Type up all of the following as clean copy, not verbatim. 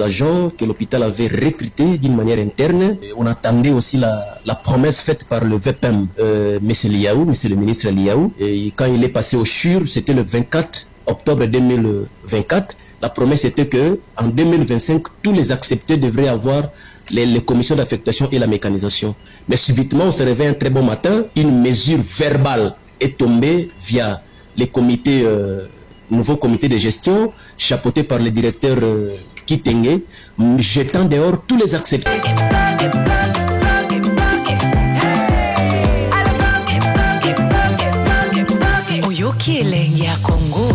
Agents que l'hôpital avait recrutés d'une manière interne. Et on attendait aussi la promesse faite par le VPM, monsieur le ministre Liaou. Et quand il est passé au CHUR, c'était le 24 octobre 2024. La promesse était que en 2025, tous les acceptés devraient avoir les commissions d'affectation et la mécanisation. Mais subitement, on se réveille un très bon matin, une mesure verbale est tombée via les comités, nouveaux comités de gestion, chapeautés par le directeur Kitenge, jetant dehors tous les acceptés. Oyoki elengi ya Congo,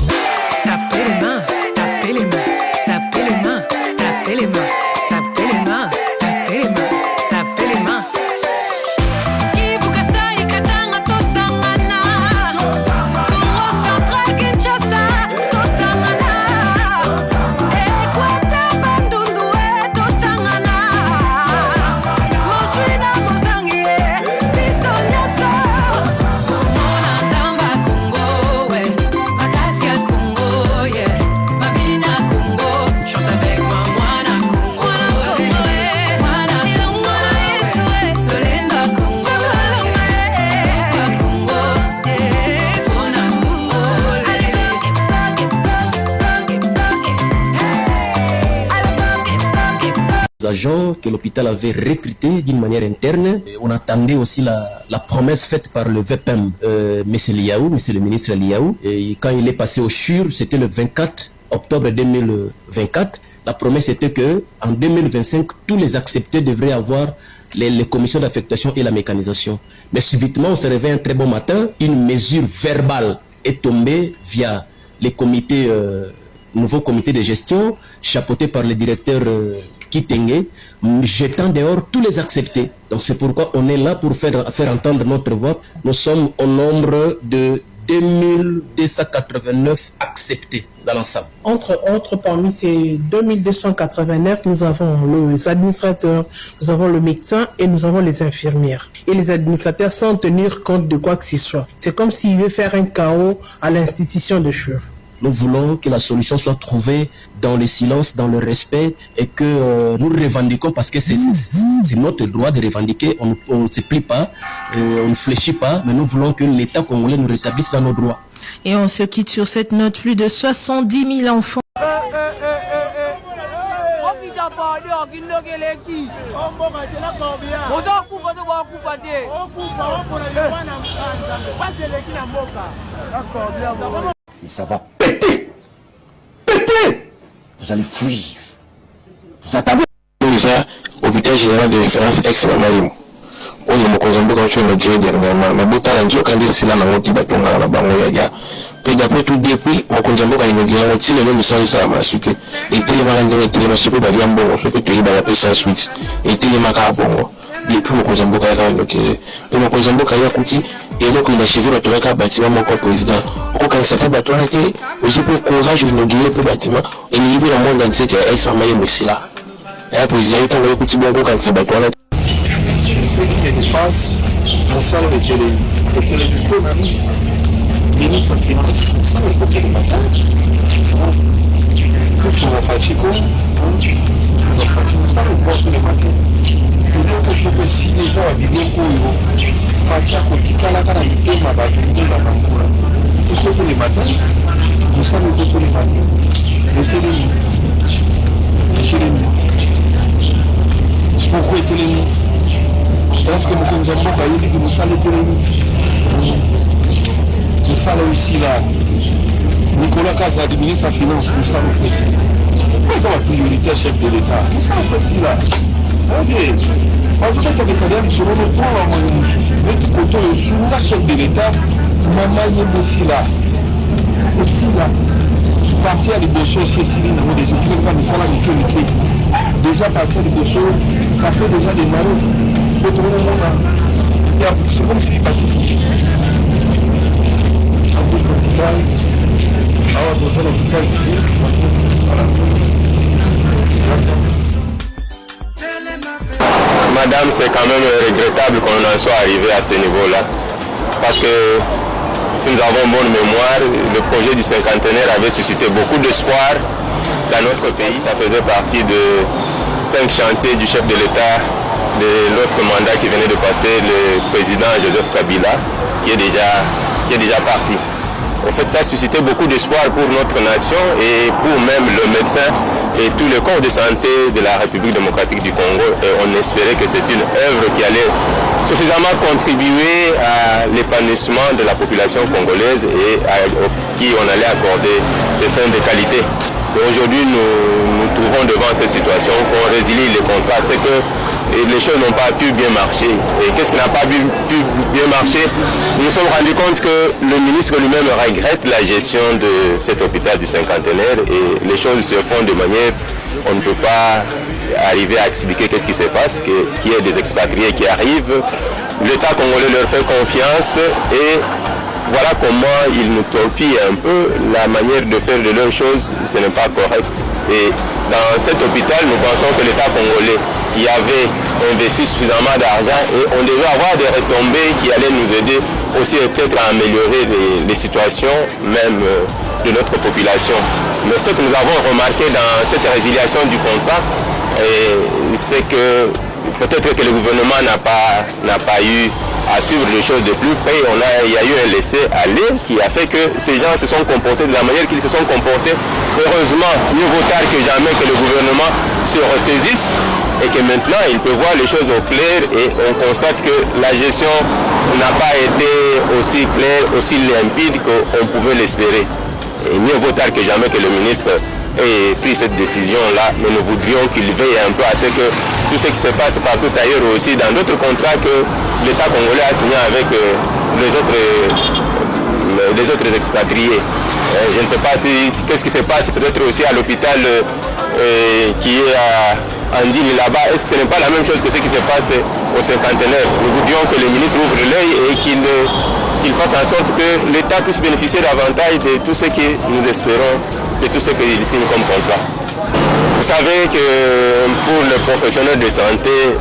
tapez les mains, tapez les mains, tapez les mains, tapez les mains, tapez les mains, tapez les mains, tapez les mains. Agents que l'hôpital avait recrutés d'une manière interne. Et on attendait aussi la promesse faite par le VPM, monsieur le ministre Liaou. Et quand il est passé au CHUR, c'était le 24 octobre 2024. La promesse était que en 2025, tous les acceptés devraient avoir les commissions d'affectation et la mécanisation. Mais subitement, on se réveille un très bon matin, une mesure verbale est tombée via les comités, nouveaux comités de gestion, chapeautés par le directeur Kitenge, jetant dehors tous les acceptés. Donc c'est pourquoi on est là pour faire entendre notre voix. Nous sommes au nombre de 2289 acceptés dans l'ensemble. Entre autres, parmi ces 2289, nous avons les administrateurs, nous avons le médecin et nous avons les infirmières. Et les administrateurs sans tenir compte de quoi que ce soit. C'est comme s'ils veulent faire un chaos à l'institution de CHUR. Nous voulons que la solution soit trouvée dans le silence, dans le respect et que nous revendiquons parce que c'est notre droit de revendiquer. On ne se plie pas, on ne fléchit pas, mais nous voulons que l'État congolais nous rétablisse dans nos droits. Et on se quitte sur cette note, plus de 70 000 enfants. Et ça va péter. Péter. Vous allez fuir. Vous attendez. Ça, hôpital général de référence ex-Mamaïm. On est Mokozambo quand tu es notre dernièrement. Mais bon, t'as un jour quand c'est là, on dit, bah, on a la banque, puis d'après tout depuis, Mokozambo quand il nous dit, on tire le message, ça m'a sucré. Et télémarandé, télémarché, bah, bien bon, ce que tu es, bah, la paix sans suite. Et télémarca, bon, depuis Mokozambo quand il nous dit, puis Mokozambo quand il a coûté, et donc il a achevé le bâtiment, mon président. Quand il s'appelle bâtiment, aussi pour courage, il nous dit, pour bâtiment, et il y a le monde entier qui est ex-Mamaïm aussi là. Et la président, il a coûté bon quand il s'est battu. Ce qui se passe, on sort le télévision, ministre des Finances, ça le côté du matin. Pour le Fatico, ça le porte le matin. Pour que je si les gens vivent au Fatico, qui a la caractère, ma bague, de la Mamboura. Le côté du matin, nous sommes le côté du matin. Le télévision. Pourquoi le télévision? Parce que nous sommes pas dit que nous sommes les télévisions. Nous sommes ici là. Nicolas Kaza, le ministre des Finances, nous sommes le président. Pourquoi la priorité chef de l'État? Nous sommes le président là. Ok. Parce que tu as des gens qui sont le droit à moi. Mais tu côté le jour, chef de l'État, maman est aussi là. Aussi là. Partir à l'émotion, c'est si nous avons des gens qui ne pas de ça là, déjà partir de Bosso, ça fait déjà des maraudes. C'est comme si il passait tout. Un peu l'hôpital, alors l'hôpital Madame, c'est quand même regrettable qu'on en soit arrivé à ce niveau-là. Parce que si nous avons bonne mémoire, le projet du cinquantenaire avait suscité beaucoup d'espoir dans notre pays. Ça faisait partie de 5 chantiers du chef de l'État de l'autre mandat qui venait de passer, le président Joseph Kabila, qui est déjà parti. En fait, ça a suscité beaucoup d'espoir pour notre nation et pour même le médecin et tout le corps de santé de la République démocratique du Congo. Et on espérait que c'est une œuvre qui allait suffisamment contribuer à l'épanouissement de la population congolaise et à qui on allait accorder des soins de qualité. Aujourd'hui, nous trouvons devant cette situation qu'on résilie les contrats. C'est que les choses n'ont pas pu bien marcher. Et qu'est-ce qui n'a pas pu bien marcher? Nous nous sommes rendus compte que le ministre lui-même regrette la gestion de cet hôpital du cinquantenaire et les choses se font de manière, on ne peut pas arriver à expliquer qu'est-ce qui se passe, qu'il y ait des expatriés qui arrivent. L'État congolais leur fait confiance et voilà comment ils nous torpillent un peu. La manière de faire de leurs choses, ce n'est pas correct. Et dans cet hôpital, nous pensons que l'État congolais y avait investi suffisamment d'argent et on devait avoir des retombées qui allaient nous aider aussi peut-être à améliorer les situations même de notre population. Mais ce que nous avons remarqué dans cette résiliation du contrat, c'est que peut-être que le gouvernement n'a pas eu à suivre les choses de plus près. Il y a eu un laisser-aller qui a fait que ces gens se sont comportés de la manière qu'ils se sont comportés. Heureusement, mieux vaut tard que jamais que le gouvernement se ressaisisse et que maintenant il peut voir les choses au clair et on constate que la gestion n'a pas été aussi claire, aussi limpide qu'on pouvait l'espérer. Et mieux vaut tard que jamais que le ministre ait pris cette décision-là, mais nous voudrions qu'il veille un peu à ce que tout ce qui se passe partout ailleurs aussi, dans d'autres contrats que l'État congolais a signé avec les autres expatriés. Je ne sais pas qu'est-ce qui se passe peut-être aussi à l'hôpital qui est à Andine là-bas. Est-ce que ce n'est pas la même chose que ce qui se passe au cinquantenaire? Nous voudrions que le ministre ouvre l'œil et qu'il fasse en sorte que l'État puisse bénéficier davantage de tout ce que nous espérons, de tout ce qu'il signe comme contrat. Vous savez que pour les professionnels de santé,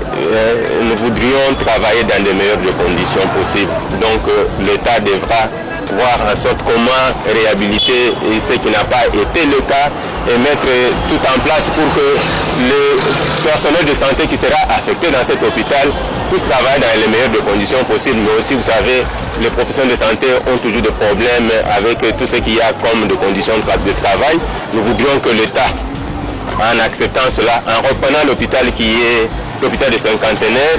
nous voudrions travailler dans les meilleures conditions possibles. Donc l'État devra voir en sorte comment réhabiliter ce qui n'a pas été le cas et mettre tout en place pour que le personnel de santé qui sera affecté dans cet hôpital puisse travailler dans les meilleures conditions possibles. Mais aussi, vous savez, les professionnels de santé ont toujours des problèmes avec tout ce qu'il y a comme de conditions de travail. Nous voudrions que l'État, en acceptant cela, en reprenant l'hôpital qui est l'hôpital des cinquantenaires,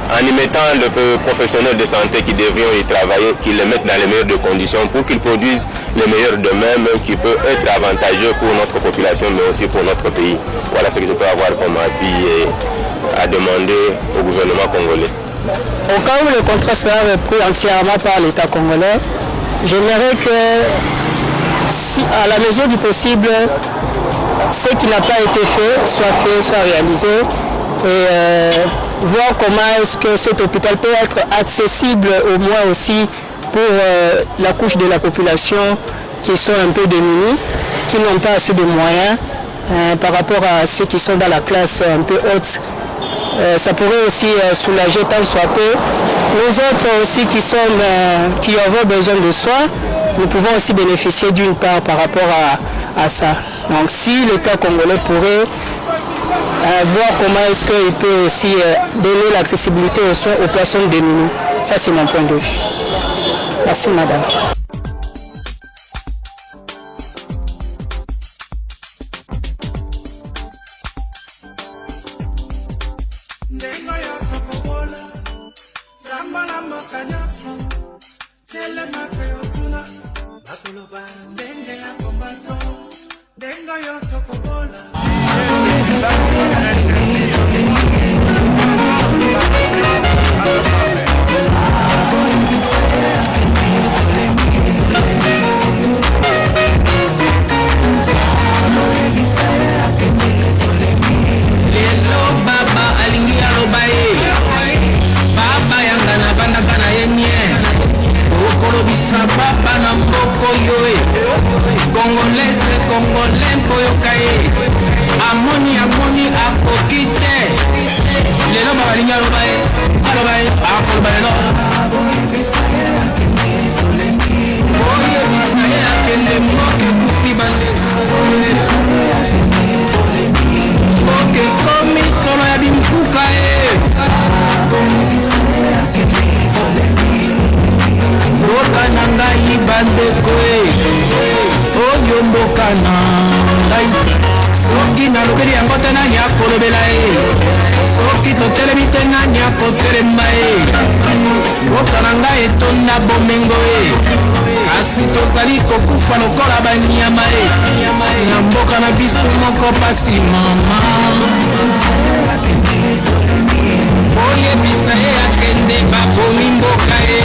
en y mettant les professionnels de santé qui devrions y travailler, qu'ils les mettent dans les meilleures conditions pour qu'ils produisent les meilleurs d'eux-mêmes, qui peut être avantageux pour notre population, mais aussi pour notre pays. Voilà ce que je peux avoir comme appui à demander au gouvernement congolais. Au cas où le contrat sera repris entièrement par l'État congolais, j'aimerais que, à la mesure du possible, ce qui n'a pas été fait, soit réalisé. Et voir comment est-ce que cet hôpital peut être accessible au moins aussi pour la couche de la population qui sont un peu démunis, qui n'ont pas assez de moyens par rapport à ceux qui sont dans la classe un peu haute. Ça pourrait aussi soulager tant soit peu. Nous autres aussi qui avons besoin de soins, nous pouvons aussi bénéficier d'une part par rapport à ça. Donc si l'État congolais pourrait voir comment est-ce qu'il peut aussi donner l'accessibilité aux soins aux personnes démunies. Ça, c'est mon point de vue. Merci, madame. Oye, na ngai soki nalobeli yango te nani akolobela ye soki totelemi te nani akotelema ye mboka na ngai etonda bomengo ye kasi tozali kokufa lokola banyama ye na mboka na biso moko pasi mama oyebisa ye akende babomi mboka ye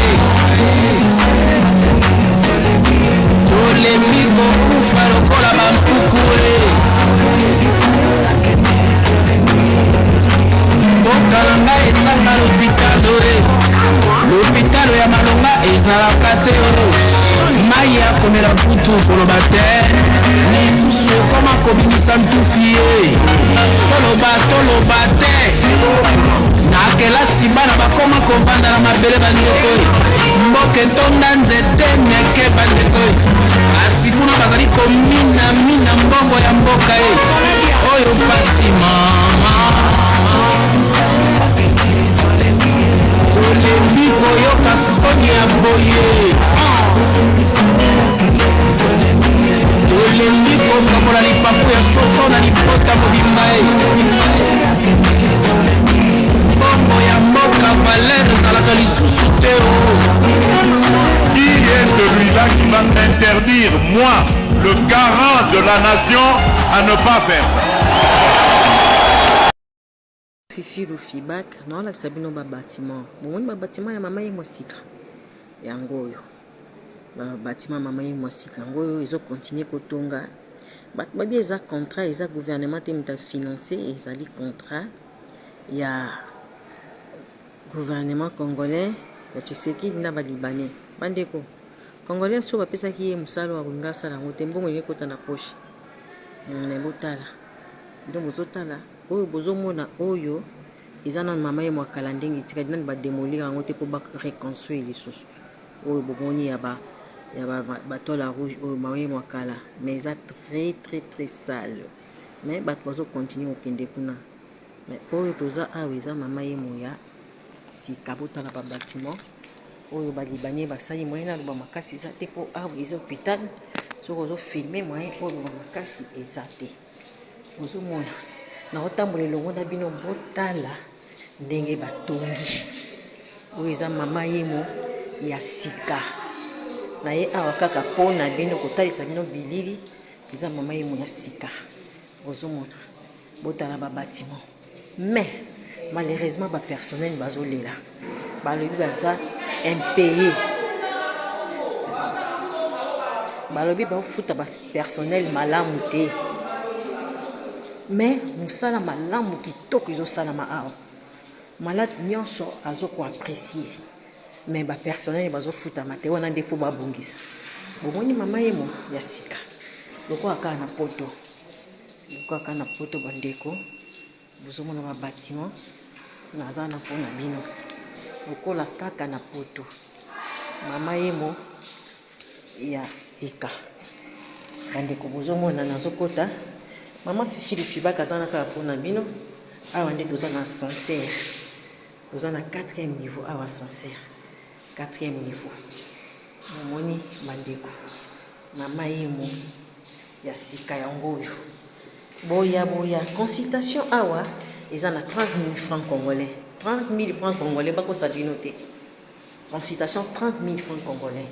tolemi kokufa lokola bampuku ye mboka na ngai ezanga lopitalo ye lopitalo ya malonga ezalaka te mai ya komela putu koloba te lisusu ekoma kobimisa ntufi ye toloba te na kelasi bana bakoma kovanda na mabele bandeko mboka etonda nzete meke bandeko kasi kuna bazali kominamina mbongo ya mboka ye oyo pasi mama tolembi koyoka soni ya boye tolembi kokabola lipapu ya soso na lipota mobimba ye mbongo ya mboka valer ezalaka lisusu te Qui est celui-là qui va m'interdire, moi, le garant de la nation, à ne pas faire ça? Fifi Lufibak, non la sabino ba bâtiment. Bon, ba bâtiment ya mama ye mosika. Yango oyo. Ba bâtiment mama ye mosika. Yango oyo ils ont continué kotonga. Ba bien eza contrat, eza gouvernement te mta financer, ezali contrat. Ya gouvernement congolais, ya Tshisekedi na ba libanais. Bandeko. Congolais so ba pesa ki ye musalo wa kunga sala ngote mbongo yekota na poche. Ne botala. Donc bozotala oyo bozomona oyo ezana mama ye mwakala ndenge tika dinani ba démolir yango te po ba reconstruire lisusu oyo boboni ya ba tola rouge oyo mama ye mwakala mais eza très sale mais bato bazo continuer okende kuna mais oyo toza awa eza mama ye moya sika botala ba bâtiment oyo ba libanais basali moyen na loba makasi eza te po awa eza hôpital soko ozo filmer moyen oyo loba makasi eza te ozomona na otambola elongo na bino botala ndenge batongi oyo eza mama yemo ya sika na ye awa kaka mpo na bino kotalisa bino bilili eza mama yemo ya sika ozomona botala babâtiment mais malheureusement bapersonnel bazolela balobi baza impayé balobi baofuta bapersonnel malamu te mais musala malamu kitoko ezosalama awa malade nyonso azoko apprécier mais ba personnel bazofutama te wana nde fo babongisa bomoni mama yemo ya sika lokola kaka na poto bandeko bozomona ba bâtiment naza na mpona bino lokola kaka na poto mama yemo ya sika bandeko bozomona nazokota Maman Fifi Lufibak azana kaka mpona bino awa nde toza na ascenseur toza na 4e niveau awa ascenseur 4e niveau momoni bandeko mama yemo ya sika yango oyo boya consultation awa eza na 30 000 francs congolais 30 000 francs congolais bakosala bino te consultation 30 000 francs congolais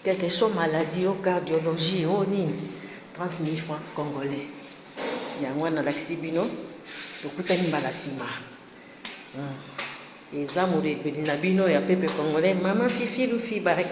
quelle que soit maladie ou cardiologie ou nini 30 000 francs congolais yango na lakisi bino tokutani mbala nsima eza molebeli na bino ya pepe congolais mama Fifi Lufibak